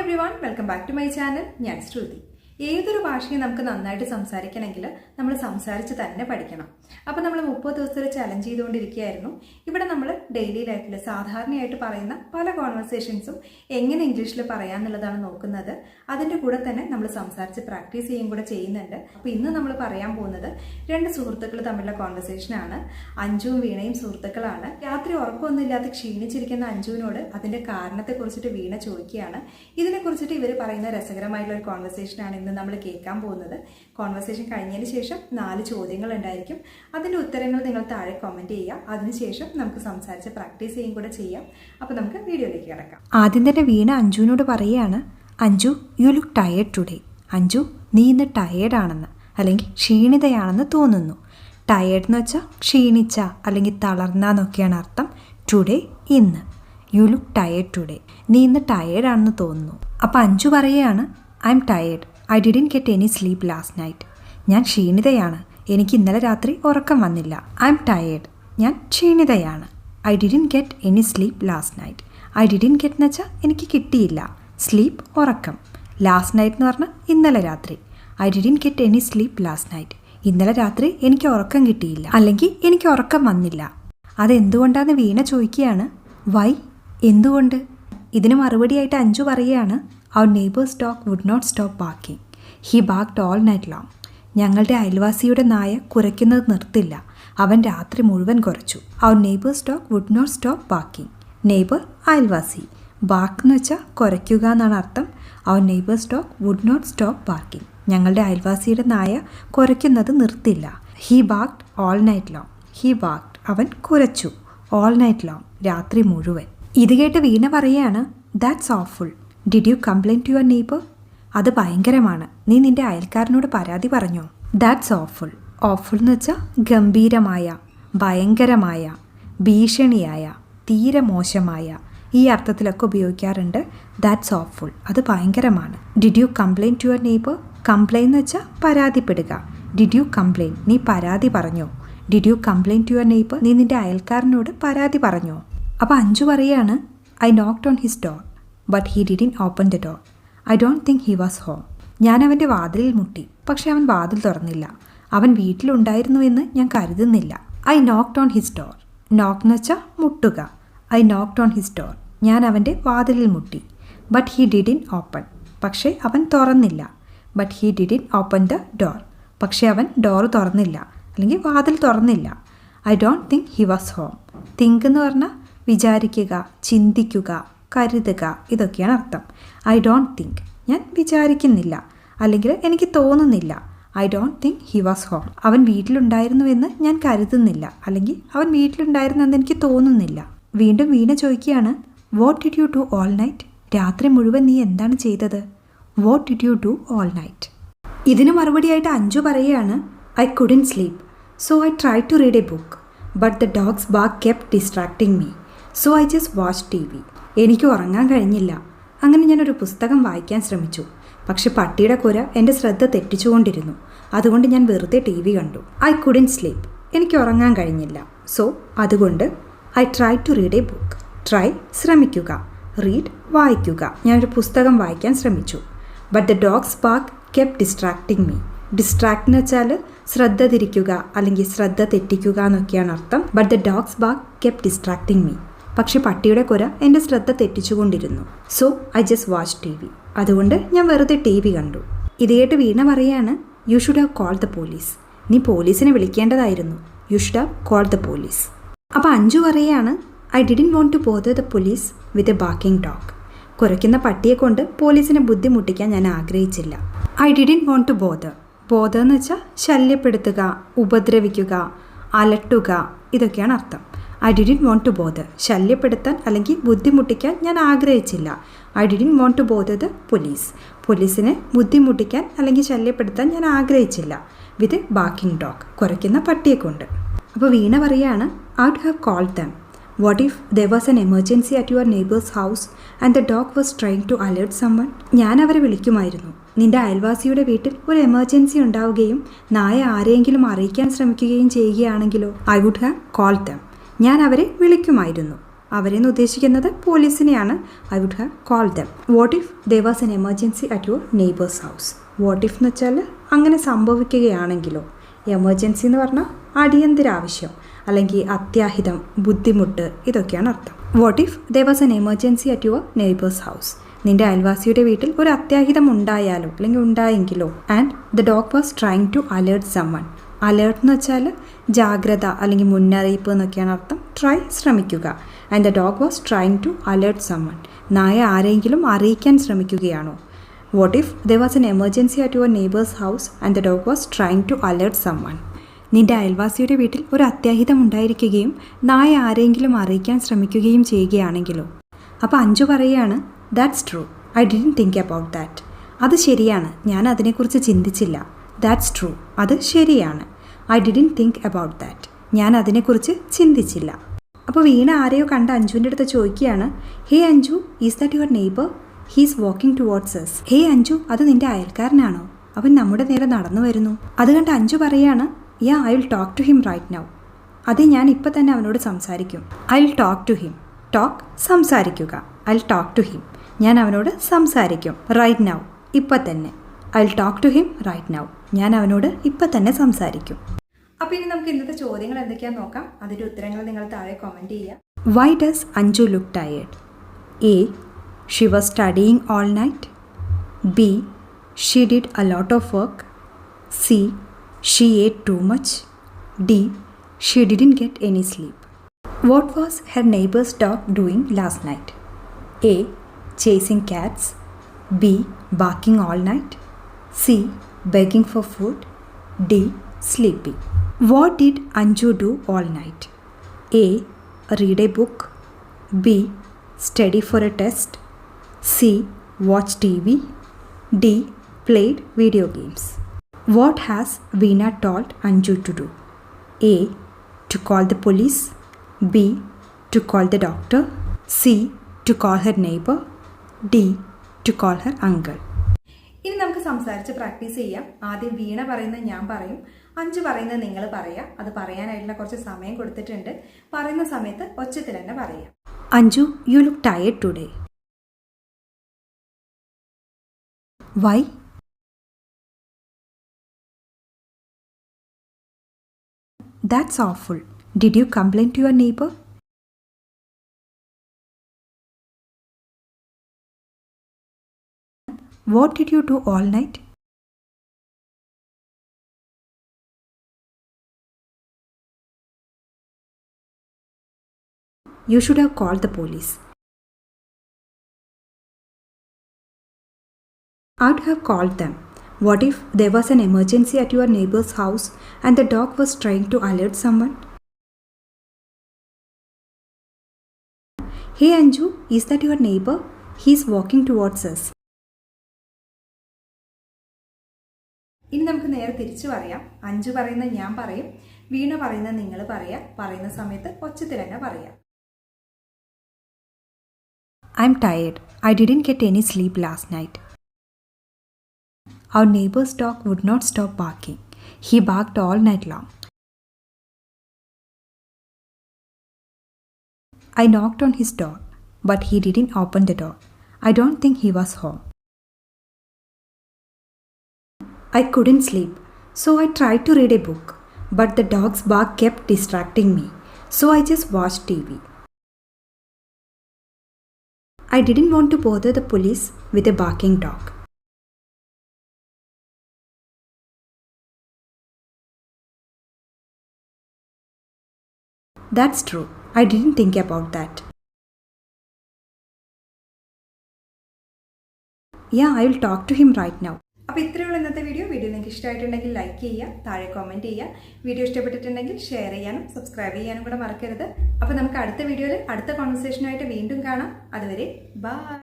everyone, welcome back to my channel. ഞാൻ ശ്രുതി. ഏതൊരു ഭാഷയും നമുക്ക് നന്നായിട്ട് സംസാരിക്കണമെങ്കിൽ നമ്മൾ സംസാരിച്ച് തന്നെ പഠിക്കണം. അപ്പോൾ നമ്മൾ 30 ദിവസത്തെ ചലഞ്ച് ചെയ്തുകൊണ്ടിരിക്കുകയായിരുന്നു. ഇവിടെ നമ്മൾ ഡെയിലി ലൈഫിൽ സാധാരണയായിട്ട് പറയുന്ന പല കോൺവെർസേഷൻസും എങ്ങനെ ഇംഗ്ലീഷിൽ പറയാമെന്നുള്ളതാണ് നോക്കുന്നത്. അതിൻ്റെ കൂടെ തന്നെ നമ്മൾ സംസാരിച്ച് പ്രാക്ടീസ് ചെയ്യുകയും കൂടെ ചെയ്യുന്നുണ്ട്. അപ്പോൾ ഇന്ന് നമ്മൾ പറയാൻ പോകുന്നത് രണ്ട് സുഹൃത്തുക്കൾ തമ്മിലുള്ള കോൺവെർസേഷനാണ്. അഞ്ജുവും വീണയും സുഹൃത്തുക്കളാണ്. രാത്രി ഉറക്കമൊന്നുമില്ലാതെ ക്ഷീണിച്ചിരിക്കുന്ന അഞ്ജുവിനോട് അതിൻ്റെ കാരണത്തെക്കുറിച്ചിട്ട് വീണ ചോദിക്കുകയാണ്. ഇതിനെക്കുറിച്ചിട്ട് ഇവർ പറയുന്ന രസകരമായിട്ടുള്ള ഒരു കോൺവെർസേഷനാണ് ഇന്ന് നമ്മൾ കേൾക്കാൻ പോകുന്നത്. കോൺവെർസേഷൻ കഴിഞ്ഞതിന് ശേഷം 4 ചോദ്യങ്ങൾ ഉണ്ടായിരിക്കും. അതിൻ്റെ ഉത്തരങ്ങൾ നിങ്ങൾ താഴെ കമൻറ്റ് ചെയ്യുക. അതിനുശേഷം നമുക്ക് സംസാരിച്ച് പ്രാക്ടീസ് ചെയ്യും കൂടെ ചെയ്യാം. അപ്പോൾ നമുക്ക് വീഡിയോയിലേക്ക് കിടക്കാം. ആദ്യം തന്നെ വീണ അഞ്ജുവിനോട് പറയുകയാണ്, Anju U look tired today. Anju നീ ഇന്ന് ടയേർഡാണെന്ന് അല്ലെങ്കിൽ ക്ഷീണിതയാണെന്ന് തോന്നുന്നു. ടയേർഡ് എന്ന് വെച്ചാൽ ക്ഷീണിച്ച അല്ലെങ്കിൽ തളർന്നൊക്കെയാണ് അർത്ഥം. ടുഡേ ഇന്ന്. You look tired today. നീ ഇന്ന് ടയേർഡാണെന്ന് തോന്നുന്നു. അപ്പോൾ അഞ്ജു പറയുകയാണ്, I'm tired. I didn't get any sleep last night. ഞാൻ ക്ഷീണിതയാണ്. എനിക്ക് ഇന്നലെ രാത്രി ഉറക്കം വന്നില്ല. I'm tired. ഞാൻ ക്ഷീണിതയാണ്. I didn't get any sleep last night. I didn't get എന്ന് വെച്ചാൽ എനിക്ക് കിട്ടിയില്ല. സ്ലീപ്പ് ഉറക്കം. ലാസ്റ്റ് നൈറ്റ് എന്ന് പറഞ്ഞാൽ ഇന്നലെ രാത്രി. I didn't get any sleep last night. ഇന്നലെ രാത്രി എനിക്ക് ഉറക്കം കിട്ടിയില്ല അല്ലെങ്കിൽ എനിക്ക് ഉറക്കം വന്നില്ല. അതെന്തുകൊണ്ടാണെന്ന് വീണ ചോദിക്കുകയാണ്. വൈ? എന്തുകൊണ്ട്? ഇതിന് മറുപടിയായിട്ട് അഞ്ജു പറയുകയാണ്, our neighbour's dog would not stop barking. He barked all night long. ഞങ്ങളുടെ അയൽവാസിയുടെ നായ കുരയ്ക്കുന്നത് നിർത്തില്ല. അവൻ രാത്രി മുഴുവൻ കുരച്ചു. Our neighbour's dog would not stop barking. Neighbour അയൽവാസി. ബാർക്ക് എന്ന് വെച്ചാൽ കുരയ്ക്കുക എന്നാണ് അർത്ഥം. Our neighbour's dog would not stop barking. ഞങ്ങളുടെ അയൽവാസിയുടെ നായ കുരയ്ക്കുന്നത് നിർത്തില്ല. He barked all night long. He barked അവൻ കുരച്ചു. ഓൾ നൈറ്റ് ലോങ് രാത്രി മുഴുവൻ. ഇത് കേട്ട് വീണ പറയുകയാണ്, that's awful. Did you complaint to your neighbour? അത് ഭയങ്കരമാണ്. നീ നിൻ്റെ അയൽക്കാരനോട് പരാതി പറഞ്ഞോ? That's awful. ഓഫുൾ എന്ന് വെച്ചാൽ ഗംഭീരമായ, ഭയങ്കരമായ, ഭീഷണിയായ, തീരെ മോശമായ, ഈ അർത്ഥത്തിലൊക്കെ ഉപയോഗിക്കാറുണ്ട്. That's awful. അത് ഭയങ്കരമാണ്. Did you complaint to your neighbour? Complain എന്ന് വെച്ചാൽ പരാതിപ്പെടുക. Did you complain? നീ പരാതി പറഞ്ഞോ? Did you complaint to your neighbour? നീ നിൻ്റെ അയൽക്കാരനോട് പരാതി പറഞ്ഞോ? അപ്പോൾ അഞ്ജു പറയാണ്, I knocked on his door but he didn't open the door. I don't think he was home. ഞാൻ അവൻ്റെ വാതിലിൽ മുട്ടി, പക്ഷേ അവൻ വാതിൽ തുറന്നില്ല. അവൻ വീട്ടിലുണ്ടായിരുന്നുവെന്ന് ഞാൻ കരുതുന്നില്ല. I knocked on his door. Knock എന്ന് വെച്ചാൽ മുട്ടുക. I knocked on his door. ഞാൻ അവൻ്റെ വാതിലിൽ മുട്ടി. But he didn't open. പക്ഷേ അവൻ തുറന്നില്ല. But he didn't open the door. പക്ഷേ അവൻ ഡോർ തുറന്നില്ല അല്ലെങ്കിൽ വാതിൽ തുറന്നില്ല. I don't think he was home. Think എന്ന് പറഞ്ഞാൽ വിചാരിക്കുക, ചിന്തിക്കുക, കരുതുക, ഇതൊക്കെയാണ് അർത്ഥം. ഐ ഡോണ്ട് തിങ്ക് ഞാൻ വിചാരിക്കുന്നില്ല അല്ലെങ്കിൽ എനിക്ക് തോന്നുന്നില്ല. I don't think he was home. അവൻ വീട്ടിലുണ്ടായിരുന്നുവെന്ന് ഞാൻ കരുതുന്നില്ല അല്ലെങ്കിൽ അവൻ വീട്ടിലുണ്ടായിരുന്നെന്ന് എനിക്ക് തോന്നുന്നില്ല. വീണ്ടും വീണ ചോദിക്കുകയാണ്, what did you do all night? രാത്രി മുഴുവൻ നീ എന്താണ് ചെയ്തത്? What did you do all night? ഇതിന് മറുപടിയായിട്ട് അഞ്ജു പറയുകയാണ്, I couldn't sleep so I try to read a book but the dogs bark kept distracting me so I just watch TV. എനിക്ക് ഉറങ്ങാൻ കഴിഞ്ഞില്ല. അങ്ങനെ ഞാനൊരു പുസ്തകം വായിക്കാൻ ശ്രമിച്ചു. പക്ഷെ പട്ടിയുടെ കുര എൻ്റെ ശ്രദ്ധ തെറ്റിച്ചുകൊണ്ടിരുന്നു. അതുകൊണ്ട് ഞാൻ വെറുതെ TV കണ്ടു. I couldn't sleep. എനിക്ക് ഉറങ്ങാൻ കഴിഞ്ഞില്ല. സോ അതുകൊണ്ട് I try to read a book. Try ശ്രമിക്കുക, റീഡ് വായിക്കുക. ഞാനൊരു പുസ്തകം വായിക്കാൻ ശ്രമിച്ചു. But the dogs bark kept distracting me. Distract എന്ന് വെച്ചാൽ ശ്രദ്ധ തിരിക്കുക അല്ലെങ്കിൽ ശ്രദ്ധ തെറ്റിക്കുക എന്നൊക്കെയാണ് അർത്ഥം. But the dogs bark kept distracting me. പക്ഷെ പട്ടിയുടെ കുര എൻ്റെ ശ്രദ്ധ തെറ്റിച്ചുകൊണ്ടിരുന്നു. So I just watch TV. അതുകൊണ്ട് ഞാൻ വെറുതെ TV കണ്ടു. ഇത് കേട്ട് വീണ പറയാണ്, you should have called the police. നീ പോലീസിനെ വിളിക്കേണ്ടതായിരുന്നു. You should have called the police. അപ്പോൾ അഞ്ജു പറയാണ്, I didn't want to bother the police with a barking dog. കുരയ്ക്കുന്ന പട്ടിയെ കൊണ്ട് പോലീസിനെ ബുദ്ധിമുട്ടിക്കാൻ ഞാൻ ആഗ്രഹിച്ചില്ല. I didn't want to bother. Bother എന്ന് വെച്ചാൽ ശല്യപ്പെടുത്തുക, ഉപദ്രവിക്കുക, അലട്ടുക, ഇതൊക്കെയാണ് അർത്ഥം. I didn't want to bother. ശല്യപ്പെടുത്താൻ അല്ലെങ്കിൽ ബുദ്ധിമുട്ടിക്കാൻ ഞാൻ ആഗ്രഹിച്ചില്ല. I didn't want to bother the police. പോലീസിനെ ബുദ്ധിമുട്ടിക്കാൻ അല്ലെങ്കിൽ ശല്യപ്പെടുത്താൻ ഞാൻ ആഗ്രഹിച്ചില്ല വിത്ത് ബാർക്കിംഗ് ഡോഗ്. കുരയ്ക്കുന്ന പട്ടിയെ കൊണ്ട്. അപ്പോൾ വീണ പറയാണ്, I would have called them. What if there was an emergency at your neighbours house and the dog was trying to alert summon? ഞാൻ അവരെ വിളിക്കുമായിരുന്നു. നിൻ്റെ അയൽവാസിയുടെ വീട്ടിൽ ഒരു എമർജൻസി ഉണ്ടാവുകയും നായ ആരെയെങ്കിലും അറിയിക്കാൻ ശ്രമിക്കുകയും ചെയ്യുകയാണെങ്കിലോ? I would have called them. ഞാൻ അവരെ വിളിക്കുമായിരുന്നു. അവരെന്ന് ഉദ്ദേശിക്കുന്നത് പോലീസിനെയാണ്. I would have call them. What if there was an emergency at your neighbours house? What if എന്ന് വെച്ചാൽ അങ്ങനെ സംഭവിക്കുകയാണെങ്കിലോ. എമർജൻസി എന്ന് പറഞ്ഞാൽ അടിയന്തര ആവശ്യം അല്ലെങ്കിൽ അത്യാഹിതം, ബുദ്ധിമുട്ട്, ഇതൊക്കെയാണ് അർത്ഥം. What if there was an emergency at your neighbours house? നിന്റെ അയൽവാസിയുടെ വീട്ടിൽ ഒരു അത്യാഹിതം ഉണ്ടായാലോ അല്ലെങ്കിൽ ഉണ്ടായെങ്കിലോ. And the dog was trying to alert summon. Alert എന്ന് വെച്ചാൽ ജാഗ്രത അല്ലെങ്കിൽ മുന്നറിയിപ്പ് എന്നൊക്കെയാണ് അർത്ഥം. ട്രൈ ശ്രമിക്കുക. And the dog was trying to alert summon. നായ ആരെങ്കിലും അറിയിക്കാൻ ശ്രമിക്കുകയാണോ? What if there was an emergency at your neighbours house and the dog was trying to alert someone? നിന്റെ അയൽവാസിയുടെ വീട്ടിൽ ഒരു അത്യാഹിതം ഉണ്ടായിരിക്കുകയും നായ ആരെങ്കിലും അറിയിക്കാൻ ശ്രമിക്കുകയും ചെയ്യുകയാണെങ്കിലോ. അപ്പോൾ അഞ്ജു പറയുകയാണ്, that's true, I didn't think about that. അത് ശരിയാണ്, ഞാൻ അതിനെക്കുറിച്ച് ചിന്തിച്ചില്ല. ദാറ്റ്സ് ട്രൂ, അത് ശരിയാണ്. I didn't think about that, ഞാൻ അതിനെക്കുറിച്ച് ചിന്തിച്ചില്ല. അപ്പോൾ വീണ ആരെയോ കണ്ട അഞ്ജുവിൻ്റെ അടുത്ത് ചോദിക്കുകയാണ്, hey Anju, is that your neighbour? He's walking towards us. Hey Anju, അത് നിന്റെ അയൽക്കാരനാണോ? അവൻ നമ്മുടെ നേരെ നടന്നു വരുന്നു. അത് കണ്ട് അഞ്ജു പറയാണ്, yeah, I will talk to him right now. അതെ, ഞാൻ ഇപ്പം തന്നെ അവനോട് സംസാരിക്കും. I will talk to him. Talk, സംസാരിക്കുക. I will talk to him, ഞാൻ അവനോട് സംസാരിക്കും. റൈറ്റ് നൗ, ഇപ്പം തന്നെ. I will talk to him right now, ഞാൻ അവനോട് ഇപ്പം തന്നെ സംസാരിക്കും. അപ്പോൾ ഇനി നമുക്ക് ഇന്നത്തെ ചോദ്യങ്ങൾ എന്തൊക്കെയാണെന്ന് നോക്കാം. അതിൻ്റെ ഉത്തരങ്ങൾ നിങ്ങൾ താഴെ കമൻറ്റ് ചെയ്യുക. Why does Anju look tired? A, she was studying all night. B, she did a lot of work. C, she ate too much. D, she didn't get any sleep. What was her neighbour's dog doing last night? A, chasing cats. B, barking all night. C, begging for food. D, sleeping. What did Anju do all night? A, read a book. B, study for a test. C, watch TV. D, played video games. What has Veena told Anju to do? A, to call the police. B, to call the doctor. C, to call her neighbor. D, to call her uncle. ഇനി നമുക്ക് സംസാരിച്ച് practice ചെയ്യാം. ആദ്യം വീണ പറയുന്നത് ഞാൻ പറയും, അഞ്ജു പറയുന്നത് നിങ്ങൾ പറയുക. അത് പറയാനായിട്ടുള്ള കുറച്ച് സമയം കൊടുത്തിട്ടുണ്ട്. പറയുന്ന സമയത്ത് ഒച്ചത്തിൽ തന്നെ പറയാം. Anju, you look tired today. Why? That's awful. Did you complain to your neighbor? What did you do all night? You should have called the police. I would have called them. What if there was an emergency at your neighbor's house and the dog was trying to alert someone? Hey Anju, is that your neighbor? He's walking towards us. ഇനി നമുക്ക് നേരെ തിരിച്ചു പറയാം. അഞ്ജു പറയുന്നത് ഞാൻ പറയും, വീണ പറയുന്നത് നിങ്ങൾ പറയാം. പറയുന്ന സമയത്ത് ഒച്ചത്തിൽ തന്നെ പറയാം. I'm tired. I didn't get any sleep last night. Our neighbor's dog would not stop barking. He barked all night long. I knocked on his door, but he didn't open the door. I don't think he was home. I couldn't sleep, so I tried to read a book, but the dog's bark kept distracting me, so I just watched TV. I didn't want to bother the police with a barking dog. That's true. I didn't think about that. Yeah, I will talk to him right now. അപ്പോൾ ഇത്രയുള്ള ഇന്നത്തെ video നിങ്ങൾക്ക് ഇഷ്ടമായിട്ടുണ്ടെങ്കിൽ like ചെയ്യുക, താഴെ comment ചെയ്യുക. Video ഇഷ്ടപ്പെട്ടിട്ടുണ്ടെങ്കിൽ share ചെയ്യാനും സബ്സ്ക്രൈബ് ചെയ്യാനും കൂടെ മറക്കരുത്. അപ്പോൾ നമുക്ക് അടുത്ത വീഡിയോയിൽ അടുത്ത കോൺവെർസേഷനായിട്ട് വീണ്ടും കാണാം. അതുവരെ ബൈ.